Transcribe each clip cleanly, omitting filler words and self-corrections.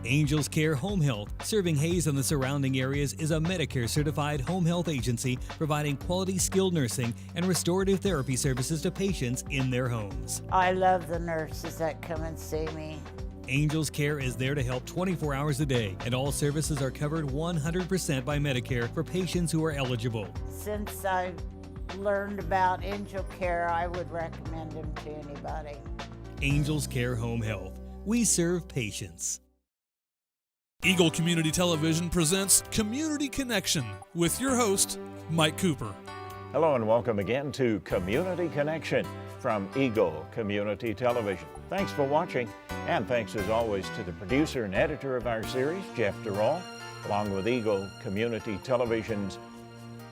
Angels Care Home Health, serving Hayes and the surrounding areas, is a Medicare-certified home health agency providing quality skilled nursing and restorative therapy services to patients in their homes. I love the nurses that come and see me. Angels Care is there to help 24 hours a day, and all services are covered 100% by Medicare for patients who are eligible. Since I learned about Angel Care, I would recommend them to anybody. Angels Care Home Health. We serve patients. Eagle Community Television presents Community Connection with your host, Mike Cooper. Hello and welcome again to Community Connection from Eagle Community Television. Thanks for watching, and thanks as always to the producer and editor of our series, Jeff Durall, along with Eagle Community Television's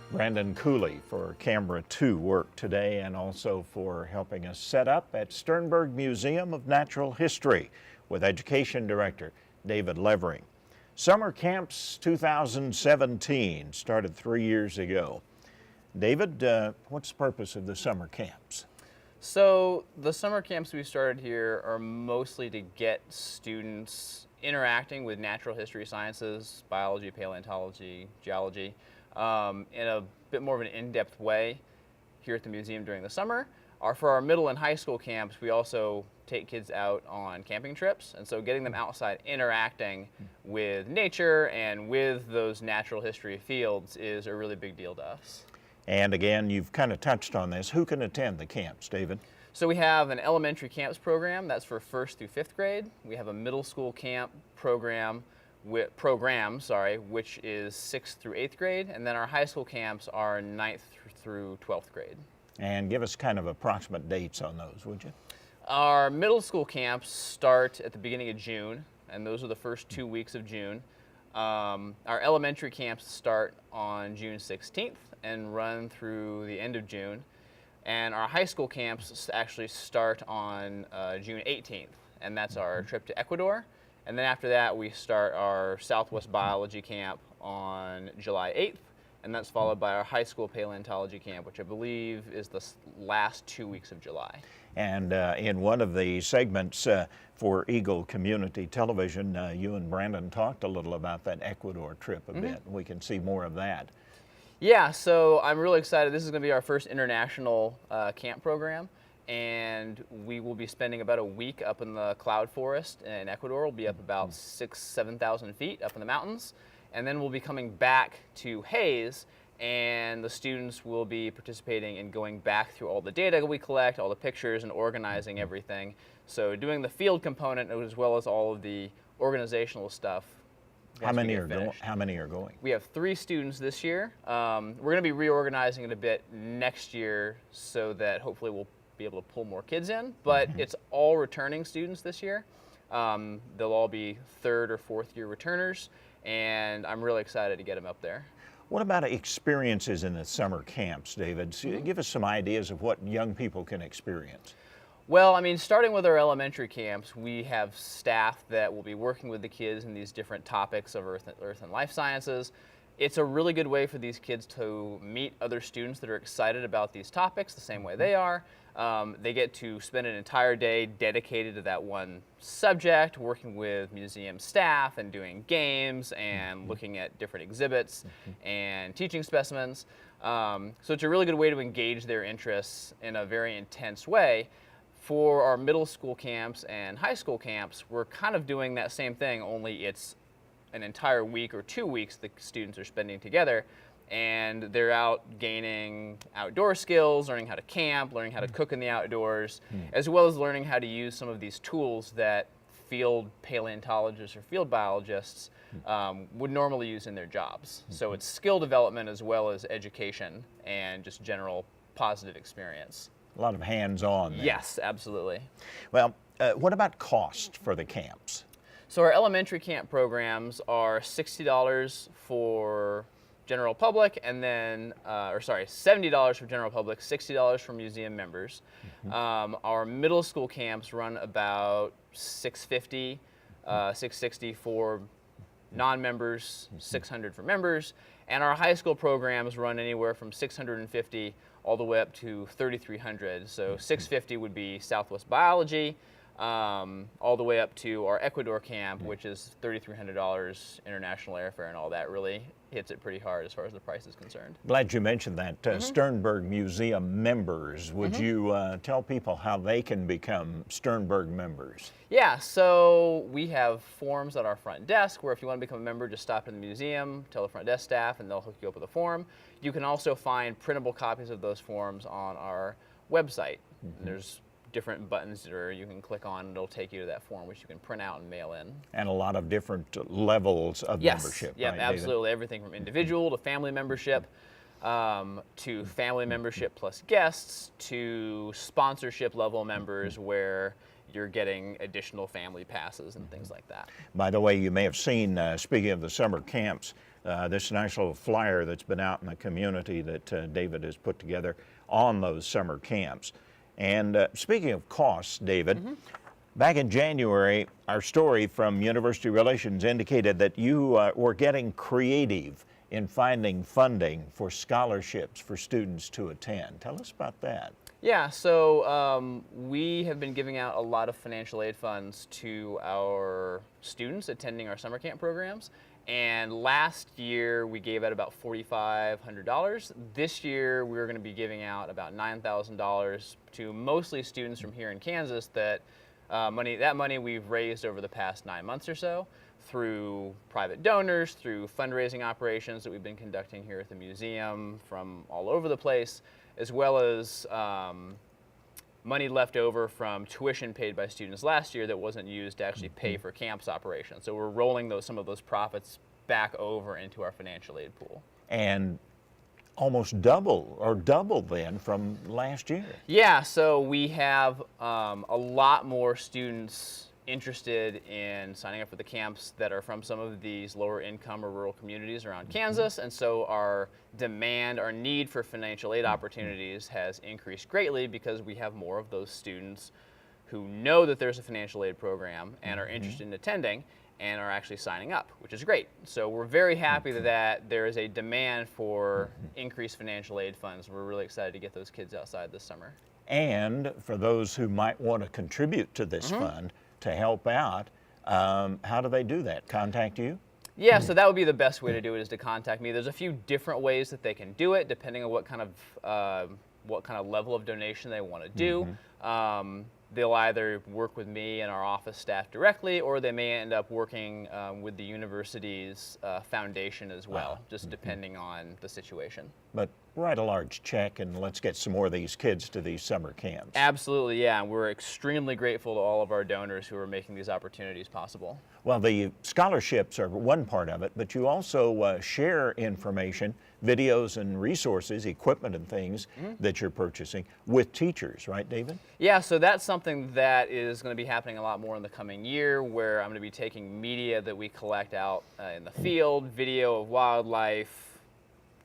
Brandon Cooley for Camera 2 work today, and also for helping us set up at Sternberg Museum of Natural History with Education Director David Levering. Summer Camps 2017 started 3 years ago. David, what's the purpose of the summer camps? So the summer camps we started here are mostly to get students interacting with natural history sciences, biology, paleontology, geology, in a bit more of an in-depth way here at the museum during the summer. For our middle and high school camps, we also take kids out on camping trips, and so getting them outside interacting with nature and with those natural history fields is a really big deal to us. And again, you've kind of touched on this. Who can attend the camps, David? So we have an elementary camps program that's for 1st through 5th grade. We have a middle school camp program, which is 6th through 8th grade, and then our high school camps are 9th through 12th grade. And give us kind of approximate dates on those, would you? Our middle school camps start at the beginning of June, and those are the first 2 weeks of June. Our elementary camps start on June 16th and run through the end of June. And our high school camps actually start on June 18th, and that's our trip to Ecuador. And then after that, we start our Southwest Biology Camp on July 8th, and that's followed by our high school paleontology camp, which I believe is the last 2 weeks of July. And in one of the segments for Eagle Community Television, you and Brandon talked a little about that Ecuador trip a bit. We can see more of that. Yeah, so I'm really excited. This is going to be our first international camp program, and we will be spending about a week up in the cloud forest in Ecuador. We'll be up about 7,000 feet up in the mountains. And then we'll be coming back to Hayes, and the students will be participating in going back through all the data we collect, all the pictures, and organizing everything. So doing the field component as well as all of the organizational stuff. How many are going? We have 3 students this year. We're going to be reorganizing it a bit next year so that hopefully we'll be able to pull more kids in, but it's all returning students this year. They'll all be 3rd or 4th year returners, and I'm really excited to get them up there. What about experiences in the summer camps, David? So give us some ideas of what young people can experience. Well, I mean, starting with our elementary camps, we have staff that will be working with the kids in these different topics of earth and life sciences. It's a really good way for these kids to meet other students that are excited about these topics the same way they are. They get to spend an entire day dedicated to that one subject, working with museum staff and doing games and looking at different exhibits and teaching specimens. So it's a really good way to engage their interests in a very intense way. For our middle school camps and high school camps, we're kind of doing that same thing, only it's an entire week or 2 weeks the students are spending together, and they're out gaining outdoor skills, learning how to camp, learning how to cook in the outdoors, as well as learning how to use some of these tools that field paleontologists or field biologists would normally use in their jobs. So it's skill development as well as education and just general positive experience. A lot of hands-on there. Yes, absolutely. Well, what about cost for the camps? So our elementary camp programs are $60 for general public, and then, $70 for general public, $60 for museum members. Our middle school camps run about $650, $660 for non-members, $600 for members, and our high school programs run anywhere from $650 all the way up to $3,300. So $650 would be Southwest Biology, all the way up to our Ecuador camp, which is $3,300 international airfare, and all that really hits it pretty hard as far as the price is concerned. Glad you mentioned that. Sternberg Museum members, would you tell people how they can become Sternberg members? Yeah, so we have forms at our front desk where if you want to become a member, just stop in the museum, tell the front desk staff, and they'll hook you up with a form. You can also find printable copies of those forms on our website. There's different buttons where you can click on and it'll take you to that form, which you can print out and mail in. And a lot of different levels of membership. Yeah, right, absolutely. David? Everything from individual to family membership, to family membership plus guests, to sponsorship level members where you're getting additional family passes and things like that. By the way, you may have seen, speaking of the summer camps, this nice little flyer that's been out in the community that David has put together on those summer camps. And speaking of costs, David, back in January, our story from University Relations indicated that you were getting creative in finding funding for scholarships for students to attend. Tell us about that. Yeah, so we have been giving out a lot of financial aid funds to our students attending our summer camp programs. And last year we gave out about $4,500. This year we're going to be giving out about $9,000 to mostly students from here in Kansas. That money we've raised over the past 9 months or so through private donors, through fundraising operations that we've been conducting here at the museum from all over the place, as well as money left over from tuition paid by students last year that wasn't used to actually pay for campus operations. So we're rolling some of those profits back over into our financial aid pool. And almost double then from last year. Yeah, so we have a lot more students interested in signing up for the camps that are from some of these lower income or rural communities around Kansas, and so our need for financial aid opportunities has increased greatly because we have more of those students who know that there's a financial aid program and are interested in attending and are actually signing up, which is great. So we're very happy that there is a demand for increased financial aid funds. We're really excited to get those kids outside this summer. And for those who might want to contribute to this fund to help out, how do they do that? Contact you? Yeah, so that would be the best way to do it, is to contact me. There's a few different ways that they can do it, depending on what kind of level of donation they want to do. They'll either work with me and our office staff directly, or they may end up working with the university's foundation as well, just depending on the situation. But write a large check and let's get some more of these kids to these summer camps. Absolutely, yeah, and we're extremely grateful to all of our donors who are making these opportunities possible. Well, the scholarships are one part of it, but you also share information, videos and resources, equipment and things that you're purchasing with teachers, right, David? Yeah, so that's something that is going to be happening a lot more in the coming year, where I'm going to be taking media that we collect out in the field, video of wildlife,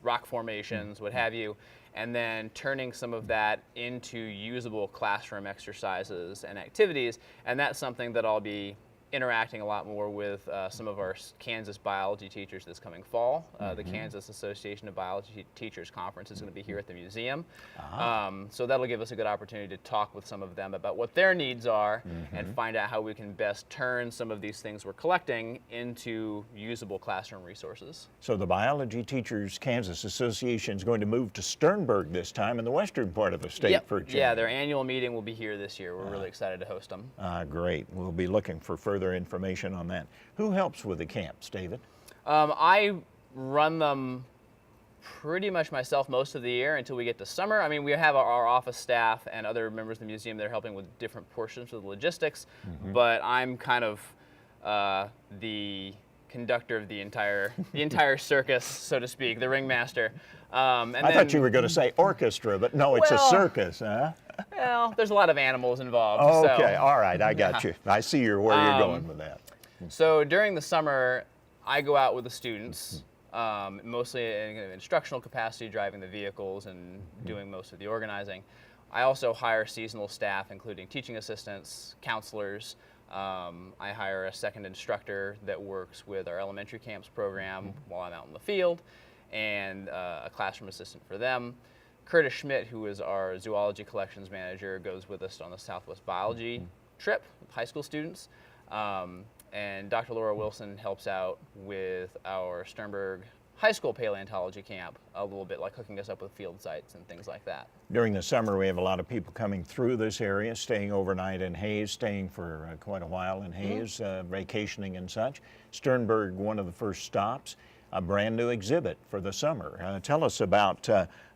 rock formations, what have you, and then turning some of that into usable classroom exercises and activities. And that's something that I'll be interacting a lot more with some of our Kansas biology teachers this coming fall. The Kansas Association of Biology Teachers Conference is going to be here at the museum. So that'll give us a good opportunity to talk with some of them about what their needs are and find out how we can best turn some of these things we're collecting into usable classroom resources. So the Biology Teachers Kansas Association is going to move to Sternberg this time in the western part of the state for a change. Yeah, their annual meeting will be here this year. We're really excited to host them. Great. We'll be looking for further information on that. Who helps with the camps, David? I run them pretty much myself most of the year until we get to summer. I mean, we have our office staff and other members of the museum that are helping with different portions of the logistics, but I'm kind of the conductor of the entire circus, so to speak, the ringmaster. I thought you were going to say orchestra, but no, it's a circus, huh? Well, there's a lot of animals involved. Okay, all right, I got you. I see where you're going with that. So during the summer, I go out with the students, mostly in an instructional capacity, driving the vehicles and doing most of the organizing. I also hire seasonal staff, including teaching assistants, counselors. I hire a second instructor that works with our elementary camps program while I'm out in the field, and a classroom assistant for them. Curtis Schmidt, who is our zoology collections manager, goes with us on the Southwest Biology trip with high school students. And Dr. Laura Wilson helps out with our Sternberg High School paleontology camp a little bit, like hooking us up with field sites and things like that. During the summer, we have a lot of people coming through this area, staying overnight in Hayes, staying for quite a while in Hayes, vacationing and such. Sternberg, one of the first stops, a brand new exhibit for the summer. Tell us about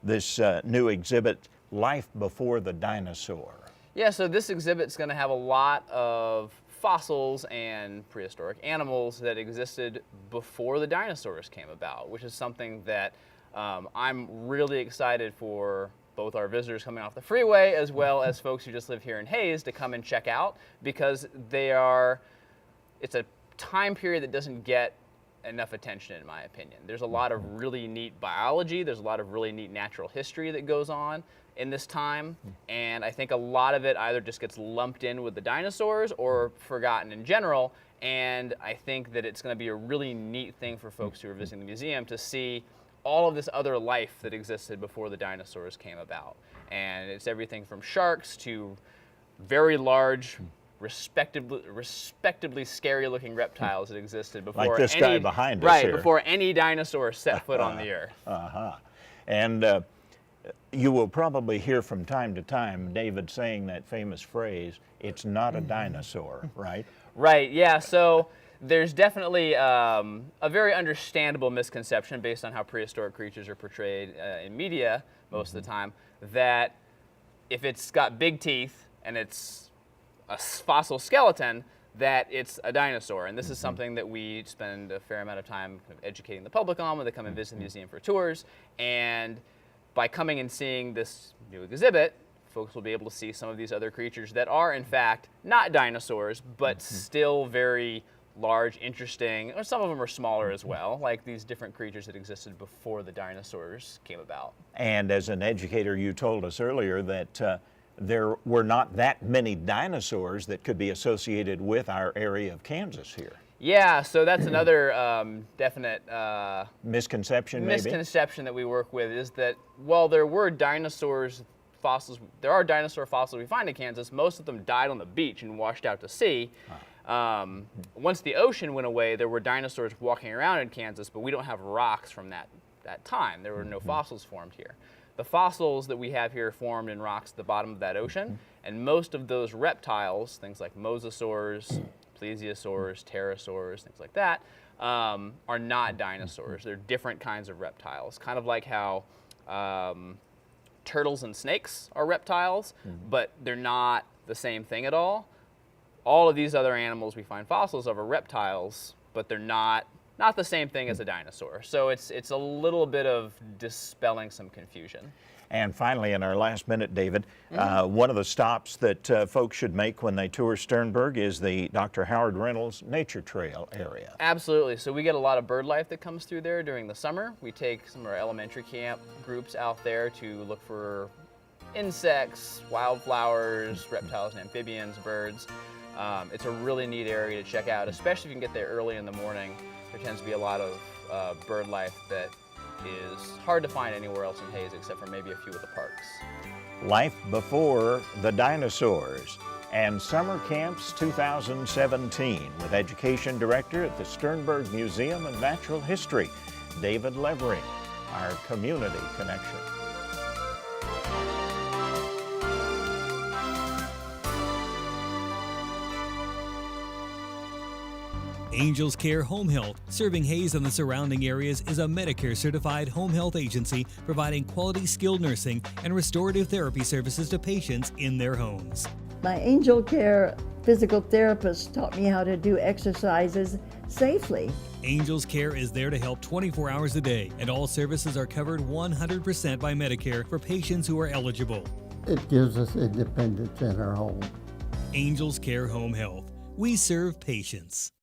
this new exhibit, Life Before the Dinosaur. Yeah, so this exhibit's going to have a lot of fossils and prehistoric animals that existed before the dinosaurs came about, which is something that I'm really excited for both our visitors coming off the freeway as well as folks who just live here in Hayes to come and check out, because it's a time period that doesn't get enough attention, in my opinion. There's a lot of really neat biology, there's a lot of really neat natural history that goes on in this time, and I think a lot of it either just gets lumped in with the dinosaurs or forgotten in general, and I think that it's going to be a really neat thing for folks who are visiting the museum to see all of this other life that existed before the dinosaurs came about. And it's everything from sharks to very large, respectably scary looking reptiles that existed before like this guy behind us right, here. before any dinosaur set foot on the earth. And you will probably hear from time to time David saying that famous phrase, "It's not a dinosaur," right? Right, yeah, so there's definitely a very understandable misconception based on how prehistoric creatures are portrayed in media most of the time, that if it's got big teeth and it's a fossil skeleton, that it's a dinosaur. And this is something that we spend a fair amount of time kind of educating the public on when they come and visit the museum for tours. And by coming and seeing this new exhibit, folks will be able to see some of these other creatures that are, in fact, not dinosaurs, but still very large, interesting, or some of them are smaller as well, like these different creatures that existed before the dinosaurs came about. And as an educator, you told us earlier that there were not that many dinosaurs that could be associated with our area of Kansas here. Yeah, so that's another definite misconception that we work with, is that while there were dinosaurs fossils, there are dinosaur fossils we find in Kansas, most of them died on the beach and washed out to sea. Once the ocean went away, there were dinosaurs walking around in Kansas, but we don't have rocks from that time. There were no fossils formed here. The fossils that we have here formed in rocks at the bottom of that ocean, and most of those reptiles, things like mosasaurs, plesiosaurs, pterosaurs, things like that, are not dinosaurs. They're different kinds of reptiles, kind of like how turtles and snakes are reptiles, but they're not the same thing at all. All of these other animals we find fossils of are reptiles, but they're not the same thing as a dinosaur. So it's a little bit of dispelling some confusion. And finally, in our last minute, David, one of the stops that folks should make when they tour Sternberg is the Dr. Howard Reynolds Nature Trail area. Absolutely. So we get a lot of bird life that comes through there during the summer. We take some of our elementary camp groups out there to look for insects, wildflowers, reptiles and amphibians, birds. It's a really neat area to check out, especially if you can get there early in the morning. There tends to be a lot of bird life that is hard to find anywhere else in Hayes except for maybe a few of the parks. Life Before the Dinosaurs and Summer Camps 2017 with Education Director at the Sternberg Museum of Natural History, David Levering, our Community Connection. Angels Care Home Health, serving Hayes and the surrounding areas, is a Medicare-certified home health agency providing quality skilled nursing and restorative therapy services to patients in their homes. My Angel Care physical therapist taught me how to do exercises safely. Angels Care is there to help 24 hours a day, and all services are covered 100% by Medicare for patients who are eligible. It gives us independence in our home. Angels Care Home Health. We serve patients.